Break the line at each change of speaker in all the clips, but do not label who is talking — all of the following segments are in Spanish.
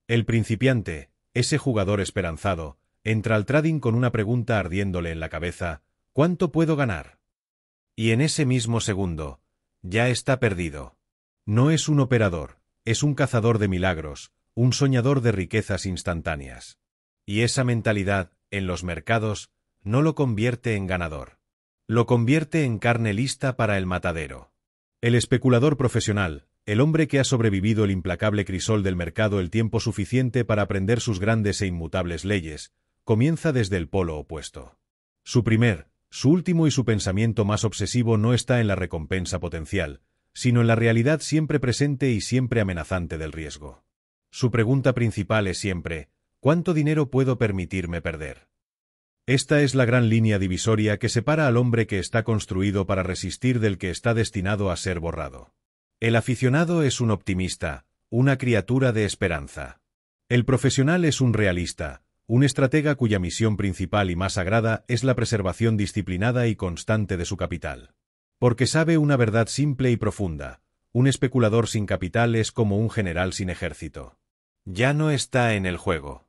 El principiante, ese jugador esperanzado, entra al trading con una pregunta ardiéndole en la cabeza: ¿cuánto puedo ganar? Y en ese mismo segundo, ya está perdido. No es un operador, es un cazador de milagros, un soñador de riquezas instantáneas. Y esa mentalidad, en los mercados, no lo convierte en ganador. Lo convierte en carne lista para el matadero. El especulador profesional, el hombre que ha sobrevivido el implacable crisol del mercado el tiempo suficiente para aprender sus grandes e inmutables leyes, comienza desde el polo opuesto. Su último y su pensamiento más obsesivo no está en la recompensa potencial, sino en la realidad siempre presente y siempre amenazante del riesgo. Su pregunta principal es siempre: ¿cuánto dinero puedo permitirme perder? Esta es la gran línea divisoria que separa al hombre que está construido para resistir del que está destinado a ser borrado. El aficionado es un optimista, una criatura de esperanza. El profesional es un realista, un estratega cuya misión principal y más sagrada es la preservación disciplinada y constante de su capital. Porque sabe una verdad simple y profunda: un especulador sin capital es como un general sin ejército. Ya no está en el juego.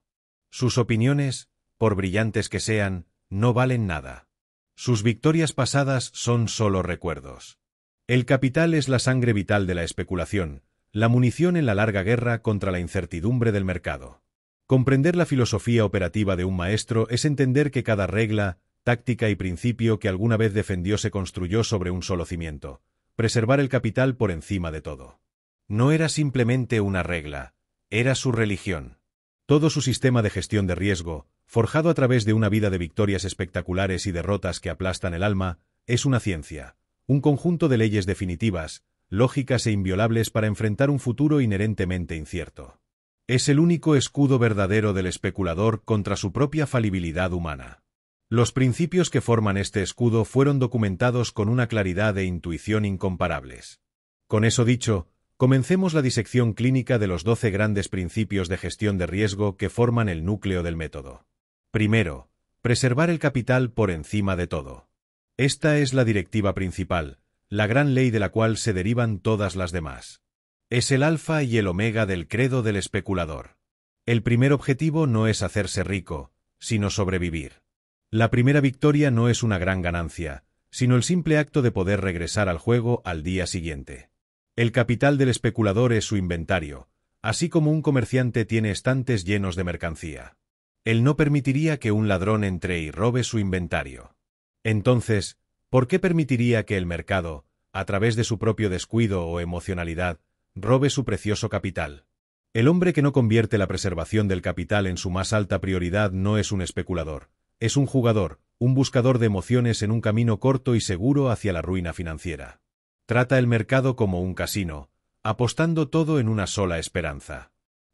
Sus opiniones, por brillantes que sean, no valen nada. Sus victorias pasadas son solo recuerdos. El capital es la sangre vital de la especulación, la munición en la larga guerra contra la incertidumbre del mercado. Comprender la filosofía operativa de un maestro es entender que cada regla, táctica y principio que alguna vez defendió se construyó sobre un solo cimiento: preservar el capital por encima de todo. No era simplemente una regla, era su religión. Todo su sistema de gestión de riesgo, forjado a través de una vida de victorias espectaculares y derrotas que aplastan el alma, es una ciencia, un conjunto de leyes definitivas, lógicas e inviolables para enfrentar un futuro inherentemente incierto. Es el único escudo verdadero del especulador contra su propia falibilidad humana. Los principios que forman este escudo fueron documentados con una claridad e intuición incomparables. Con eso dicho, comencemos la disección clínica de los 12 grandes principios de gestión de riesgo que forman el núcleo del método. Primero, preservar el capital por encima de todo. Esta es la directiva principal, la gran ley de la cual se derivan todas las demás. Es el alfa y el omega del credo del especulador. El primer objetivo no es hacerse rico, sino sobrevivir. La primera victoria no es una gran ganancia, sino el simple acto de poder regresar al juego al día siguiente. El capital del especulador es su inventario, así como un comerciante tiene estantes llenos de mercancía. Él no permitiría que un ladrón entre y robe su inventario. Entonces, ¿por qué permitiría que el mercado, a través de su propio descuido o emocionalidad, robe su precioso capital? El hombre que no convierte la preservación del capital en su más alta prioridad no es un especulador, es un jugador, un buscador de emociones en un camino corto y seguro hacia la ruina financiera. Trata el mercado como un casino, apostando todo en una sola esperanza.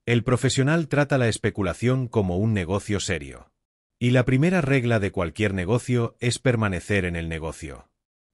El profesional trata la especulación como un negocio serio. Y la primera regla de cualquier negocio es permanecer en el negocio.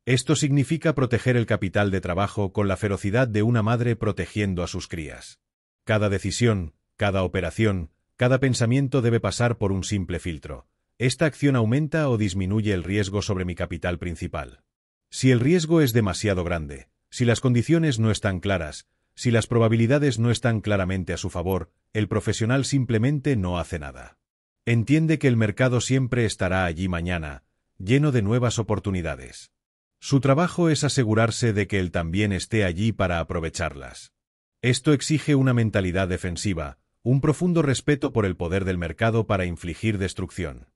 Esto significa proteger el capital de trabajo con la ferocidad de una madre protegiendo a sus crías. Cada decisión, cada operación, cada pensamiento debe pasar por un simple filtro. ¿Esta acción aumenta o disminuye el riesgo sobre mi capital principal? Si el riesgo es demasiado grande, si las condiciones no están claras, si las probabilidades no están claramente a su favor, el profesional simplemente no hace nada. Entiende que el mercado siempre estará allí mañana, lleno de nuevas oportunidades. Su trabajo es asegurarse de que él también esté allí para aprovecharlas. Esto exige una mentalidad defensiva, un profundo respeto por el poder del mercado para infligir destrucción.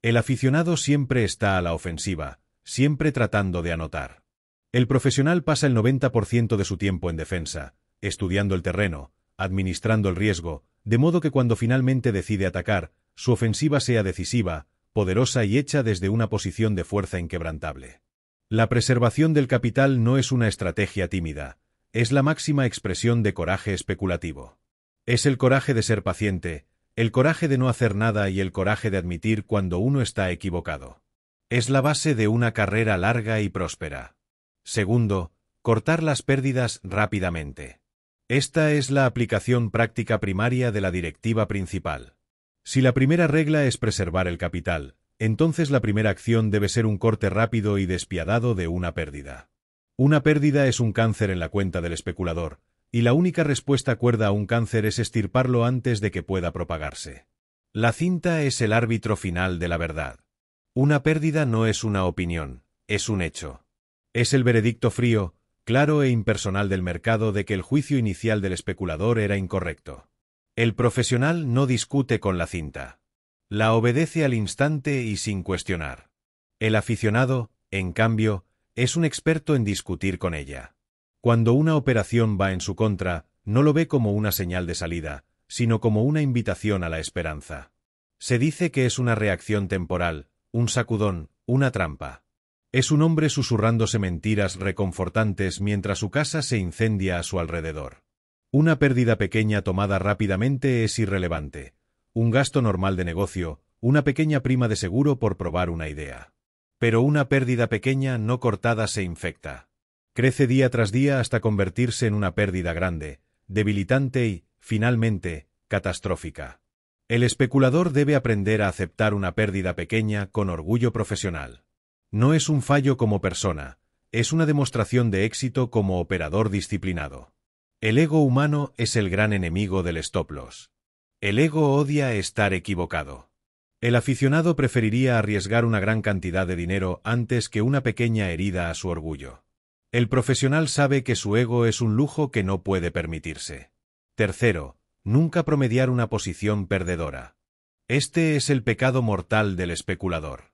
El aficionado siempre está a la ofensiva, siempre tratando de anotar. El profesional pasa el 90% de su tiempo en defensa, estudiando el terreno, administrando el riesgo, de modo que cuando finalmente decide atacar, su ofensiva sea decisiva, poderosa y hecha desde una posición de fuerza inquebrantable. La preservación del capital no es una estrategia tímida, es la máxima expresión de coraje especulativo. Es el coraje de ser paciente, el coraje de no hacer nada y el coraje de admitir cuando uno está equivocado. Es la base de una carrera larga y próspera. Segundo, cortar las pérdidas rápidamente. Esta es la aplicación práctica primaria de la directiva principal. Si la primera regla es preservar el capital, entonces la primera acción debe ser un corte rápido y despiadado de una pérdida. Una pérdida es un cáncer en la cuenta del especulador, y la única respuesta cuerda a un cáncer es extirparlo antes de que pueda propagarse. La cinta es el árbitro final de la verdad. Una pérdida no es una opinión, es un hecho. Es el veredicto frío, claro e impersonal del mercado de que el juicio inicial del especulador era incorrecto. El profesional no discute con la cinta. La obedece al instante y sin cuestionar. El aficionado, en cambio, es un experto en discutir con ella. Cuando una operación va en su contra, no lo ve como una señal de salida, sino como una invitación a la esperanza. Se dice que es una reacción temporal, un sacudón, una trampa. Es un hombre susurrándose mentiras reconfortantes mientras su casa se incendia a su alrededor. Una pérdida pequeña tomada rápidamente es irrelevante. Un gasto normal de negocio, una pequeña prima de seguro por probar una idea. Pero una pérdida pequeña no cortada se infecta. Crece día tras día hasta convertirse en una pérdida grande, debilitante y, finalmente, catastrófica. El especulador debe aprender a aceptar una pérdida pequeña con orgullo profesional. No es un fallo como persona, es una demostración de éxito como operador disciplinado. El ego humano es el gran enemigo del stop loss. El ego odia estar equivocado. El aficionado preferiría arriesgar una gran cantidad de dinero antes que una pequeña herida a su orgullo. El profesional sabe que su ego es un lujo que no puede permitirse. Tercero, nunca promediar una posición perdedora. Este es el pecado mortal del especulador.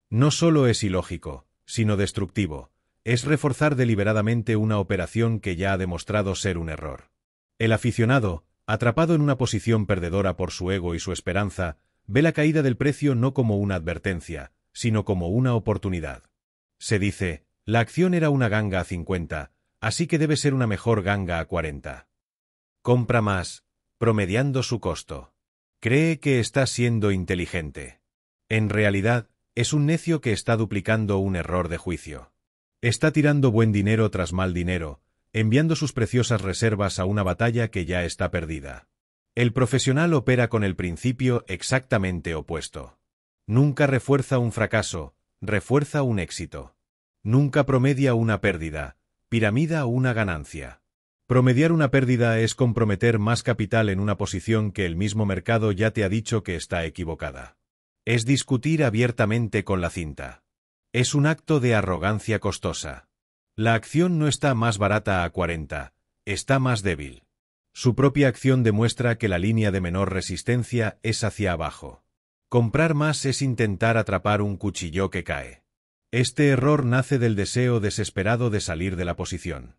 No solo es ilógico, sino destructivo, es reforzar deliberadamente una operación que ya ha demostrado ser un error. El aficionado, atrapado en una posición perdedora por su ego y su esperanza, ve la caída del precio no como una advertencia, sino como una oportunidad. Se dice, la acción era una ganga a 50, así que debe ser una mejor ganga a 40. Compra más, promediando su costo. Cree que está siendo inteligente. En realidad, es un necio que está duplicando un error de juicio. Está tirando buen dinero tras mal dinero, enviando sus preciosas reservas a una batalla que ya está perdida. El profesional opera con el principio exactamente opuesto. Nunca refuerza un fracaso, refuerza un éxito. Nunca promedia una pérdida, piramida una ganancia. Promediar una pérdida es comprometer más capital en una posición que el mismo mercado ya te ha dicho que está equivocada. Es discutir abiertamente con la cinta. Es un acto de arrogancia costosa. La acción no está más barata a 40, está más débil. Su propia acción demuestra que la línea de menor resistencia es hacia abajo. Comprar más es intentar atrapar un cuchillo que cae. Este error nace del deseo desesperado de salir de la posición.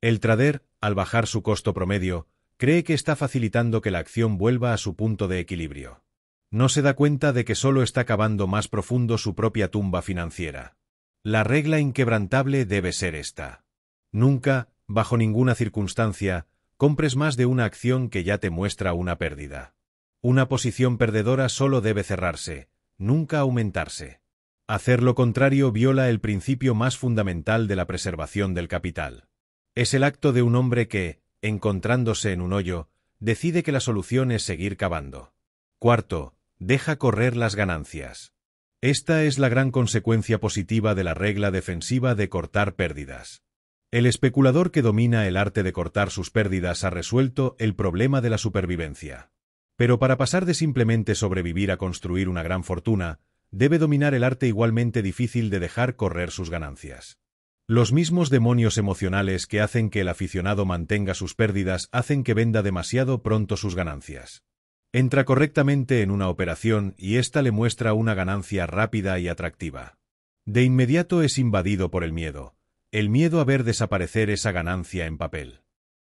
El trader, al bajar su costo promedio, cree que está facilitando que la acción vuelva a su punto de equilibrio. No se da cuenta de que solo está cavando más profundo su propia tumba financiera. La regla inquebrantable debe ser esta. Nunca, bajo ninguna circunstancia, compres más de una acción que ya te muestra una pérdida. Una posición perdedora solo debe cerrarse, nunca aumentarse. Hacer lo contrario viola el principio más fundamental de la preservación del capital. Es el acto de un hombre que, encontrándose en un hoyo, decide que la solución es seguir cavando. Cuarto, deja correr las ganancias. Esta es la gran consecuencia positiva de la regla defensiva de cortar pérdidas. El especulador que domina el arte de cortar sus pérdidas ha resuelto el problema de la supervivencia. Pero para pasar de simplemente sobrevivir a construir una gran fortuna, debe dominar el arte igualmente difícil de dejar correr sus ganancias. Los mismos demonios emocionales que hacen que el aficionado mantenga sus pérdidas hacen que venda demasiado pronto sus ganancias. Entra correctamente en una operación y ésta le muestra una ganancia rápida y atractiva. De inmediato es invadido por el miedo a ver desaparecer esa ganancia en papel.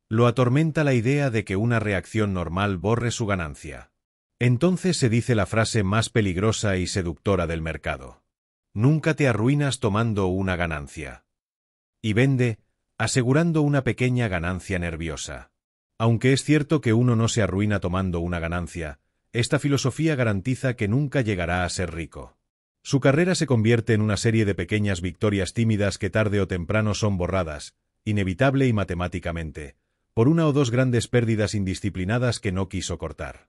Lo atormenta la idea de que una reacción normal borre su ganancia. Entonces se dice la frase más peligrosa y seductora del mercado. Nunca te arruinas tomando una ganancia. Y vende, asegurando una pequeña ganancia nerviosa. Aunque es cierto que uno no se arruina tomando una ganancia, esta filosofía garantiza que nunca llegará a ser rico. Su carrera se convierte en una serie de pequeñas victorias tímidas que tarde o temprano son borradas, inevitable y matemáticamente, por una o dos grandes pérdidas indisciplinadas que no quiso cortar.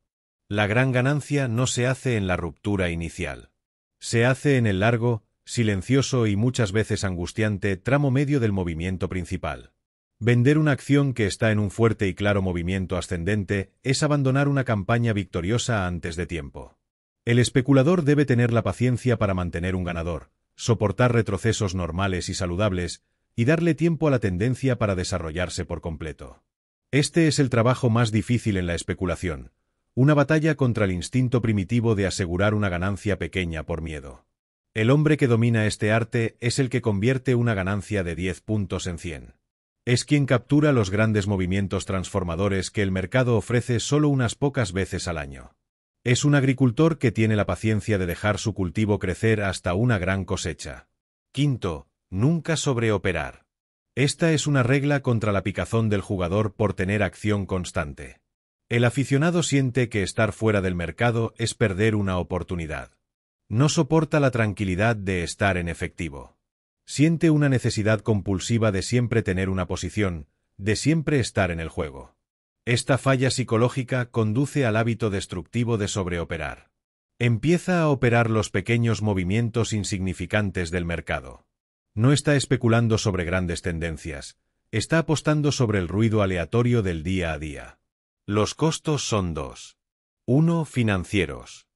La gran ganancia no se hace en la ruptura inicial. Se hace en el largo, silencioso y muchas veces angustiante tramo medio del movimiento principal. Vender una acción que está en un fuerte y claro movimiento ascendente es abandonar una campaña victoriosa antes de tiempo. El especulador debe tener la paciencia para mantener un ganador, soportar retrocesos normales y saludables, y darle tiempo a la tendencia para desarrollarse por completo. Este es el trabajo más difícil en la especulación, una batalla contra el instinto primitivo de asegurar una ganancia pequeña por miedo. El hombre que domina este arte es el que convierte una ganancia de 10 puntos en 100. Es quien captura los grandes movimientos transformadores que el mercado ofrece solo unas pocas veces al año. Es un agricultor que tiene la paciencia de dejar su cultivo crecer hasta una gran cosecha. Quinto, nunca sobreoperar. Esta es una regla contra la picazón del jugador por tener acción constante. El aficionado siente que estar fuera del mercado es perder una oportunidad. No soporta la tranquilidad de estar en efectivo. Siente una necesidad compulsiva de siempre tener una posición, de siempre estar en el juego. Esta falla psicológica conduce al hábito destructivo de sobreoperar. Empieza a operar los pequeños movimientos insignificantes del mercado. No está especulando sobre grandes tendencias, está apostando sobre el ruido aleatorio del día a día. Los costos son dos. 1. Financieros.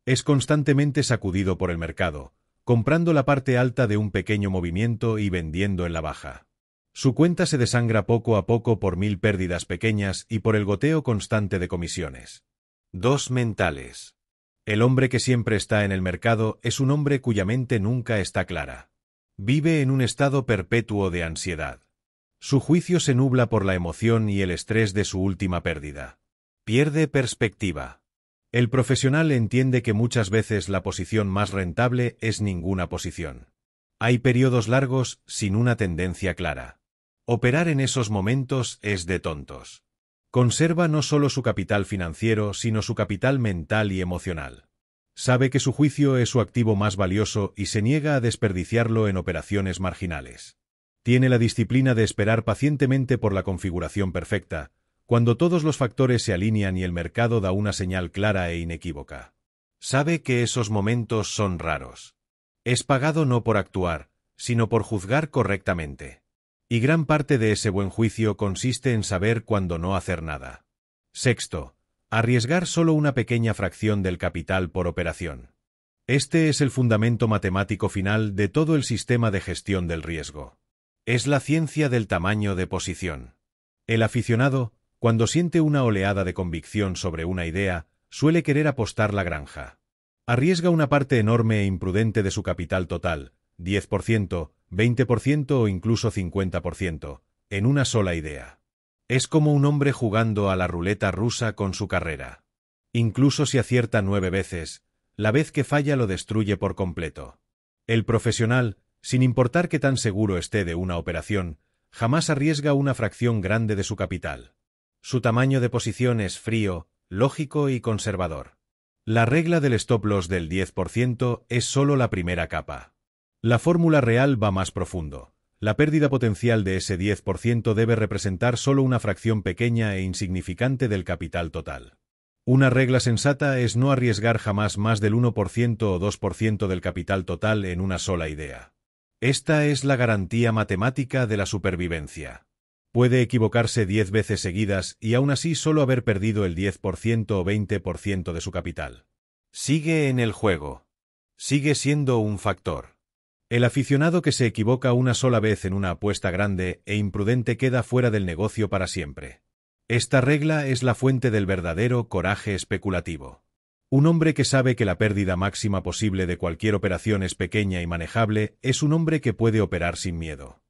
Es constantemente sacudido por el mercado, comprando la parte alta de un pequeño movimiento y vendiendo en la baja. Su cuenta se desangra poco a poco por 1000 pérdidas pequeñas y por el goteo constante de comisiones. 2. Mentales. El hombre que siempre está en el mercado es un hombre cuya mente nunca está clara. Vive en un estado perpetuo de ansiedad. Su juicio se nubla por la emoción y el estrés de su última pérdida. Pierde perspectiva. El profesional entiende que muchas veces la posición más rentable es ninguna posición. Hay periodos largos sin una tendencia clara. Operar en esos momentos es de tontos. Conserva no solo su capital financiero, sino su capital mental y emocional. Sabe que su juicio es su activo más valioso y se niega a desperdiciarlo en operaciones marginales. Tiene la disciplina de esperar pacientemente por la configuración perfecta, cuando todos los factores se alinean y el mercado da una señal clara e inequívoca. Sabe que esos momentos son raros. Es pagado no por actuar, sino por juzgar correctamente. Y gran parte de ese buen juicio consiste en saber cuándo no hacer nada. Sexto, arriesgar solo una pequeña fracción del capital por operación. Este es el fundamento matemático final de todo el sistema de gestión del riesgo. Es la ciencia del tamaño de posición. El aficionado, cuando siente una oleada de convicción sobre una idea, suele querer apostar la granja. Arriesga una parte enorme e imprudente de su capital total, 10%, 20% o incluso 50%, en una sola idea. Es como un hombre jugando a la ruleta rusa con su carrera. Incluso si acierta 9 veces, la vez que falla lo destruye por completo. El profesional, sin importar qué tan seguro esté de una operación, jamás arriesga una fracción grande de su capital. Su tamaño de posición es frío, lógico y conservador. La regla del stop loss del 10% es solo la primera capa. La fórmula real va más profundo. La pérdida potencial de ese 10% debe representar solo una fracción pequeña e insignificante del capital total. Una regla sensata es no arriesgar jamás más del 1% o 2% del capital total en una sola idea. Esta es la garantía matemática de la supervivencia. Puede equivocarse 10 veces seguidas y aún así solo haber perdido el 10% o 20% de su capital. Sigue en el juego. Sigue siendo un factor. El aficionado que se equivoca una sola vez en una apuesta grande e imprudente queda fuera del negocio para siempre. Esta regla es la fuente del verdadero coraje especulativo. Un hombre que sabe que la pérdida máxima posible de cualquier operación es pequeña y manejable es un hombre que puede operar sin miedo.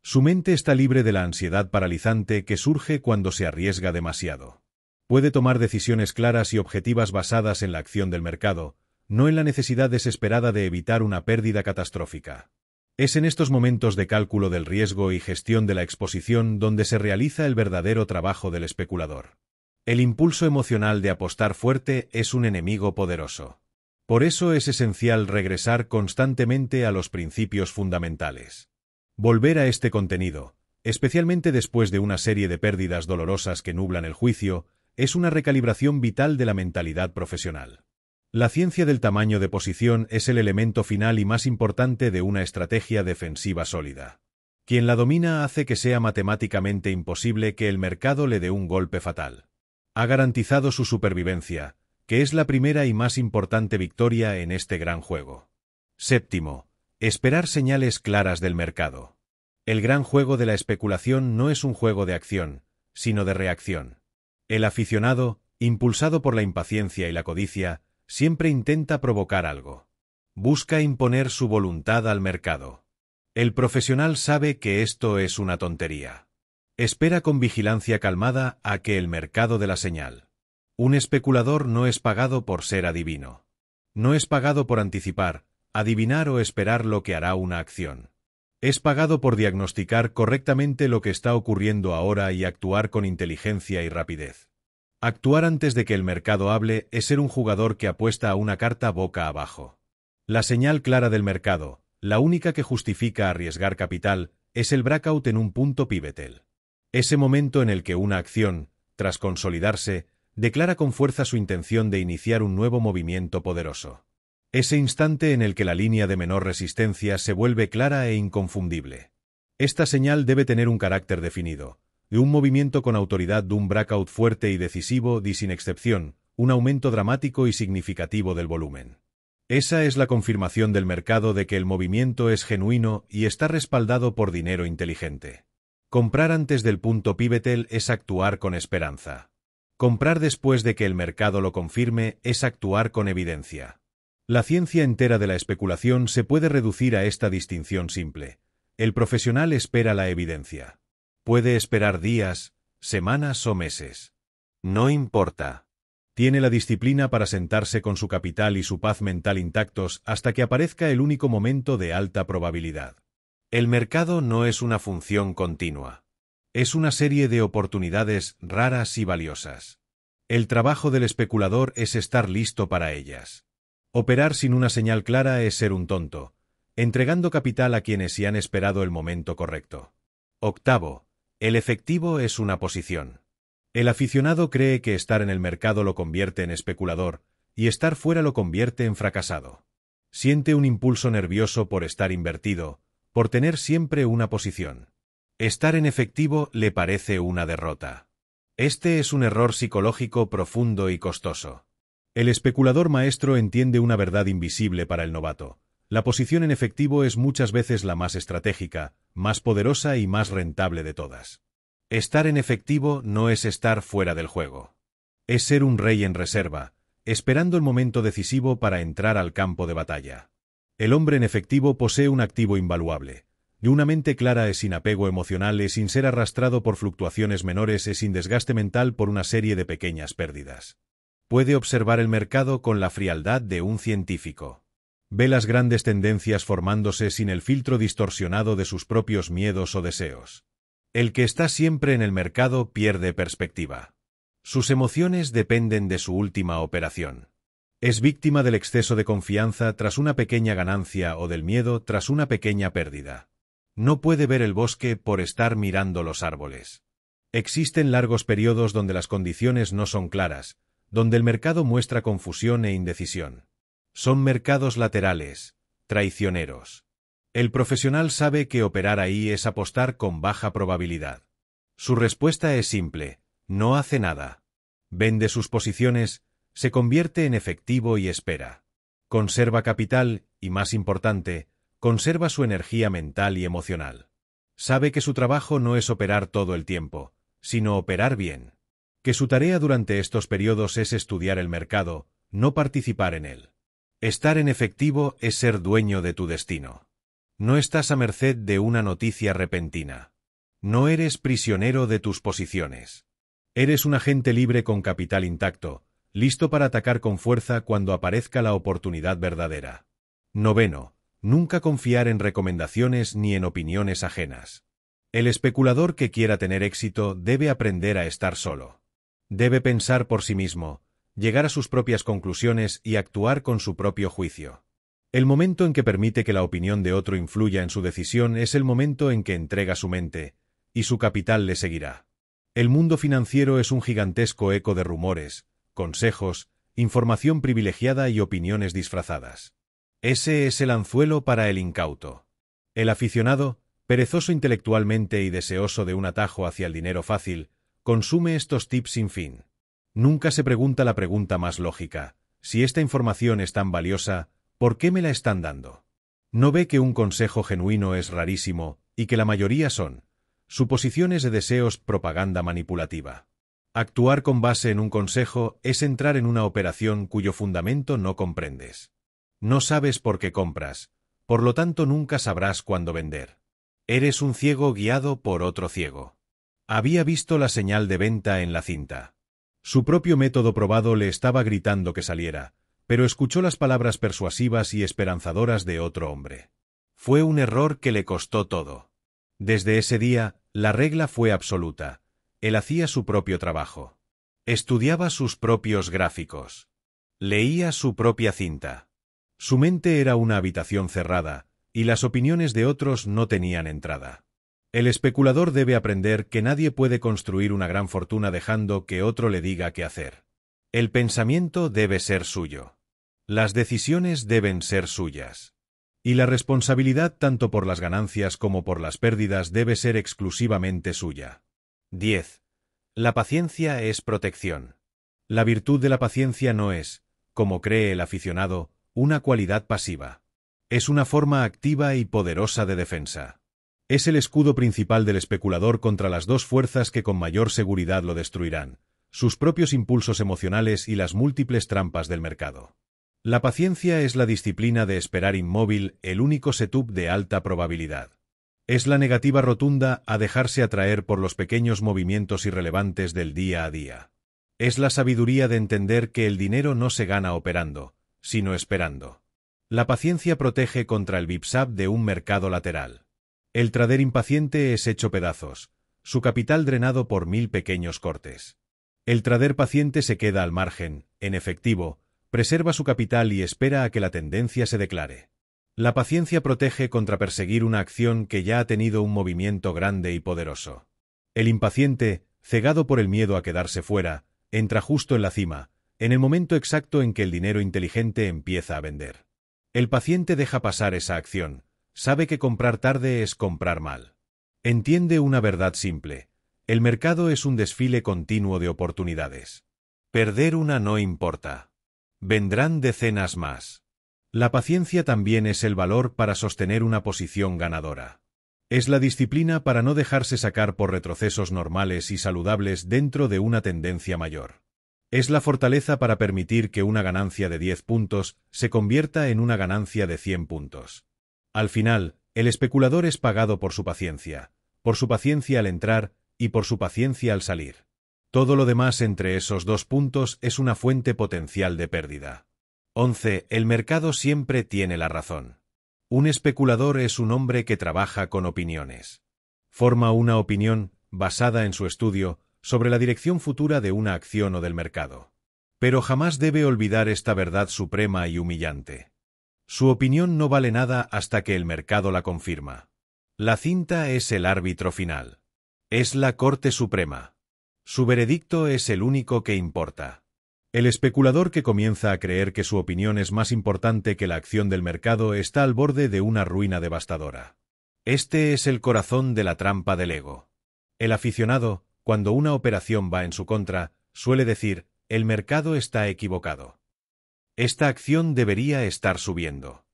Su mente está libre de la ansiedad paralizante que surge cuando se arriesga demasiado. Puede tomar decisiones claras y objetivas basadas en la acción del mercado, no en la necesidad desesperada de evitar una pérdida catastrófica. Es en estos momentos de cálculo del riesgo y gestión de la exposición donde se realiza el verdadero trabajo del especulador. El impulso emocional de apostar fuerte es un enemigo poderoso. Por eso es esencial regresar constantemente a los principios fundamentales. Volver a este contenido, especialmente después de una serie de pérdidas dolorosas que nublan el juicio, es una recalibración vital de la mentalidad profesional. La ciencia del tamaño de posición es el elemento final y más importante de una estrategia defensiva sólida. Quien la domina hace que sea matemáticamente imposible que el mercado le dé un golpe fatal. Ha garantizado su supervivencia, que es la primera y más importante victoria en este gran juego. Séptimo, esperar señales claras del mercado. El gran juego de la especulación no es un juego de acción, sino de reacción. El aficionado, impulsado por la impaciencia y la codicia, siempre intenta provocar algo. Busca imponer su voluntad al mercado. El profesional sabe que esto es una tontería. Espera con vigilancia calmada a que el mercado dé la señal. Un especulador no es pagado por ser adivino. No es pagado por anticipar, adivinar o esperar lo que hará una acción. Es pagado por diagnosticar correctamente lo que está ocurriendo ahora y actuar con inteligencia y rapidez. Actuar antes de que el mercado hable es ser un jugador que apuesta a una carta boca abajo. La señal clara del mercado, la única que justifica arriesgar capital, es el breakout en un punto pivotal. Ese momento en el que una acción, tras consolidarse, declara con fuerza su intención de iniciar un nuevo movimiento poderoso. Ese instante en el que la línea de menor resistencia se vuelve clara e inconfundible. Esta señal debe tener un carácter definido, y un movimiento con autoridad de un breakout fuerte y decisivo y sin excepción, un aumento dramático y significativo del volumen. Esa es la confirmación del mercado de que el movimiento es genuino y está respaldado por dinero inteligente. Comprar antes del punto pivotal es actuar con esperanza. Comprar después de que el mercado lo confirme es actuar con evidencia. La ciencia entera de la especulación se puede reducir a esta distinción simple. El profesional espera la evidencia. Puede esperar días, semanas o meses. No importa. Tiene la disciplina para sentarse con su capital y su paz mental intactos hasta que aparezca el único momento de alta probabilidad. El mercado no es una función continua. Es una serie de oportunidades raras y valiosas. El trabajo del especulador es estar listo para ellas. Operar sin una señal clara es ser un tonto, entregando capital a quienes sí han esperado el momento correcto. Octavo, el efectivo es una posición. El aficionado cree que estar en el mercado lo convierte en especulador, y estar fuera lo convierte en fracasado. Siente un impulso nervioso por estar invertido, por tener siempre una posición. Estar en efectivo le parece una derrota. Este es un error psicológico profundo y costoso. El especulador maestro entiende una verdad invisible para el novato. La posición en efectivo es muchas veces la más estratégica, más poderosa y más rentable de todas. Estar en efectivo no es estar fuera del juego. Es ser un rey en reserva, esperando el momento decisivo para entrar al campo de batalla. El hombre en efectivo posee un activo invaluable, y una mente clara es sin apego emocional y sin ser arrastrado por fluctuaciones menores y sin desgaste mental por una serie de pequeñas pérdidas. Puede observar el mercado con la frialdad de un científico. Ve las grandes tendencias formándose sin el filtro distorsionado de sus propios miedos o deseos. El que está siempre en el mercado pierde perspectiva. Sus emociones dependen de su última operación. Es víctima del exceso de confianza tras una pequeña ganancia o del miedo tras una pequeña pérdida. No puede ver el bosque por estar mirando los árboles. Existen largos periodos donde las condiciones no son claras, donde el mercado muestra confusión e indecisión. Son mercados laterales, traicioneros. El profesional sabe que operar ahí es apostar con baja probabilidad. Su respuesta es simple: no hace nada. Vende sus posiciones, se convierte en efectivo y espera. Conserva capital y, más importante, conserva su energía mental y emocional. Sabe que su trabajo no es operar todo el tiempo, sino operar bien. Que su tarea durante estos periodos es estudiar el mercado, no participar en él. Estar en efectivo es ser dueño de tu destino. No estás a merced de una noticia repentina. No eres prisionero de tus posiciones. Eres un agente libre con capital intacto, listo para atacar con fuerza cuando aparezca la oportunidad verdadera. Noveno, nunca confiar en recomendaciones ni en opiniones ajenas. El especulador que quiera tener éxito debe aprender a estar solo. Debe pensar por sí mismo, llegar a sus propias conclusiones y actuar con su propio juicio. El momento en que permite que la opinión de otro influya en su decisión es el momento en que entrega su mente, y su capital le seguirá. El mundo financiero es un gigantesco eco de rumores, consejos, información privilegiada y opiniones disfrazadas. Ese es el anzuelo para el incauto. El aficionado, Perezoso intelectualmente y deseoso de un atajo hacia el dinero fácil, consume estos tips sin fin. Nunca se pregunta la pregunta más lógica: si esta información es tan valiosa, ¿por qué me la están dando? No ve que un consejo genuino es rarísimo, y que la mayoría son suposiciones de deseos, propaganda manipulativa. Actuar con base en un consejo es entrar en una operación cuyo fundamento no comprendes. No sabes por qué compras, por lo tanto nunca sabrás cuándo vender. Eres un ciego guiado por otro ciego. Había visto la señal de venta en la cinta. Su propio método probado le estaba gritando que saliera, pero escuchó las palabras persuasivas y esperanzadoras de otro hombre. Fue un error que le costó todo. Desde ese día, la regla fue absoluta. Él hacía su propio trabajo. Estudiaba sus propios gráficos. Leía su propia cinta. Su mente era una habitación cerrada, y las opiniones de otros no tenían entrada. El especulador debe aprender que nadie puede construir una gran fortuna dejando que otro le diga qué hacer. El pensamiento debe ser suyo. Las decisiones deben ser suyas. Y la responsabilidad tanto por las ganancias como por las pérdidas debe ser exclusivamente suya. 10. La paciencia es protección. La virtud de la paciencia no es, como cree el aficionado, una cualidad pasiva. Es una forma activa y poderosa de defensa. Es el escudo principal del especulador contra las dos fuerzas que con mayor seguridad lo destruirán: sus propios impulsos emocionales y las múltiples trampas del mercado. La paciencia es la disciplina de esperar inmóvil, el único setup de alta probabilidad. Es la negativa rotunda a dejarse atraer por los pequeños movimientos irrelevantes del día a día. Es la sabiduría de entender que el dinero no se gana operando, sino esperando. La paciencia protege contra el bipsap de un mercado lateral. El trader impaciente es hecho pedazos, su capital drenado por 1000 pequeños cortes. El trader paciente se queda al margen, en efectivo, preserva su capital y espera a que la tendencia se declare. La paciencia protege contra perseguir una acción que ya ha tenido un movimiento grande y poderoso. El impaciente, cegado por el miedo a quedarse fuera, entra justo en la cima, en el momento exacto en que el dinero inteligente empieza a vender. El paciente deja pasar esa acción, sabe que comprar tarde es comprar mal. Entiende una verdad simple: el mercado es un desfile continuo de oportunidades. Perder una no importa. Vendrán decenas más. La paciencia también es el valor para sostener una posición ganadora. Es la disciplina para no dejarse sacar por retrocesos normales y saludables dentro de una tendencia mayor. Es la fortaleza para permitir que una ganancia de 10 puntos se convierta en una ganancia de 100 puntos. Al final, el especulador es pagado por su paciencia al entrar y por su paciencia al salir. Todo lo demás entre esos dos puntos es una fuente potencial de pérdida. 11. El mercado siempre tiene la razón. Un especulador es un hombre que trabaja con opiniones. Forma una opinión, basada en su estudio, sobre la dirección futura de una acción o del mercado. Pero jamás debe olvidar esta verdad suprema y humillante. Su opinión no vale nada hasta que el mercado la confirma. La cinta es el árbitro final. Es la Corte Suprema. Su veredicto es el único que importa. El especulador que comienza a creer que su opinión es más importante que la acción del mercado está al borde de una ruina devastadora. Este es el corazón de la trampa del ego. El aficionado, cuando una operación va en su contra, suele decir: el mercado está equivocado. Esta acción debería estar subiendo.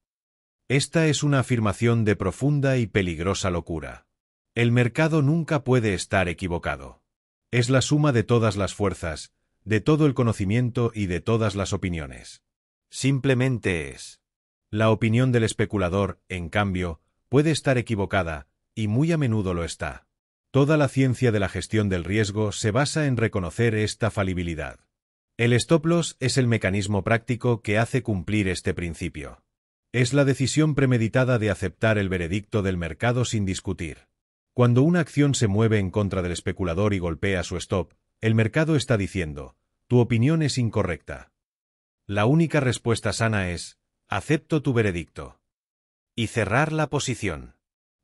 Esta es una afirmación de profunda y peligrosa locura. El mercado nunca puede estar equivocado. Es la suma de todas las fuerzas, de todo el conocimiento y de todas las opiniones. Simplemente es. La opinión del especulador, en cambio, puede estar equivocada, y muy a menudo lo está. Toda la ciencia de la gestión del riesgo se basa en reconocer esta falibilidad. El stop loss es el mecanismo práctico que hace cumplir este principio. Es la decisión premeditada de aceptar el veredicto del mercado sin discutir. Cuando una acción se mueve en contra del especulador y golpea su stop, el mercado está diciendo: tu opinión es incorrecta. La única respuesta sana es: acepto tu veredicto. Y cerrar la posición.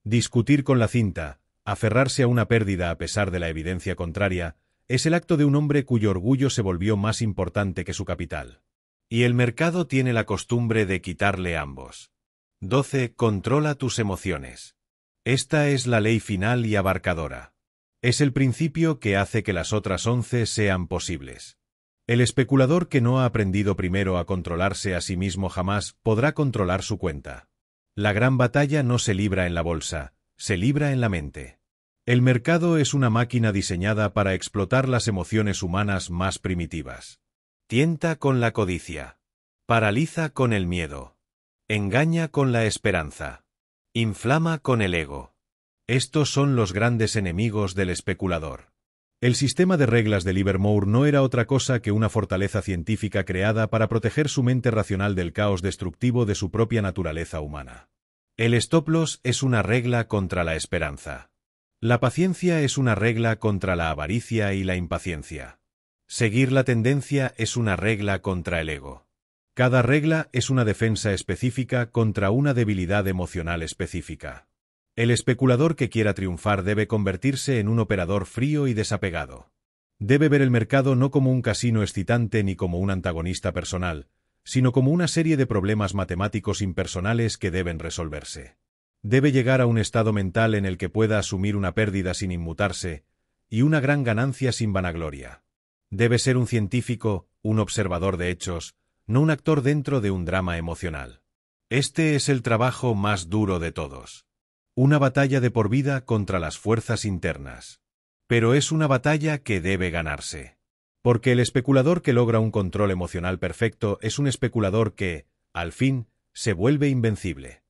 Discutir con la cinta, aferrarse a una pérdida a pesar de la evidencia contraria, es el acto de un hombre cuyo orgullo se volvió más importante que su capital. Y el mercado tiene la costumbre de quitarle ambos. 12. Controla tus emociones. Esta es la ley final y abarcadora. Es el principio que hace que las otras 11 sean posibles. El especulador que no ha aprendido primero a controlarse a sí mismo jamás podrá controlar su cuenta. La gran batalla no se libra en la bolsa, se libra en la mente. El mercado es una máquina diseñada para explotar las emociones humanas más primitivas. Tienta con la codicia. Paraliza con el miedo. Engaña con la esperanza. Inflama con el ego. Estos son los grandes enemigos del especulador. El sistema de reglas de Livermore no era otra cosa que una fortaleza científica creada para proteger su mente racional del caos destructivo de su propia naturaleza humana. El stop loss es una regla contra la esperanza. La paciencia es una regla contra la avaricia y la impaciencia. Seguir la tendencia es una regla contra el ego. Cada regla es una defensa específica contra una debilidad emocional específica. El especulador que quiera triunfar debe convertirse en un operador frío y desapegado. Debe ver el mercado no como un casino excitante ni como un antagonista personal, sino como una serie de problemas matemáticos impersonales que deben resolverse. Debe llegar a un estado mental en el que pueda asumir una pérdida sin inmutarse y una gran ganancia sin vanagloria. Debe ser un científico, un observador de hechos, no un actor dentro de un drama emocional. Este es el trabajo más duro de todos. Una batalla de por vida contra las fuerzas internas. Pero es una batalla que debe ganarse. Porque el especulador que logra un control emocional perfecto es un especulador que, al fin, se vuelve invencible.